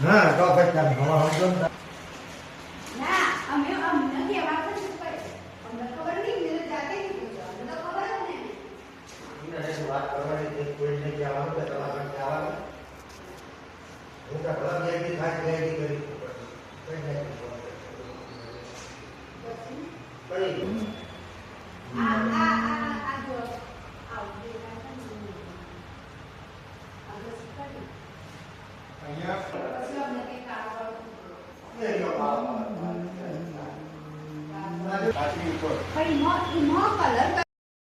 હા તો પછી તમે હવા સમજો ને. ના અમે અમને કેવા છે અમને ખબર નહીં મેરે જાતે નહીં પૂછો અમને તો ખબર જ નહીં એને વાત કરવાની છે કોઈને કહેવાનું કે તમારે કહેવાનું હું તો ભલા ગેરડી થાય ગેરડી કરી કઈ નહીં કઈ આ જો આવું અહીંયા પછી અમને કઈ કામ એ જો પણ નો કલર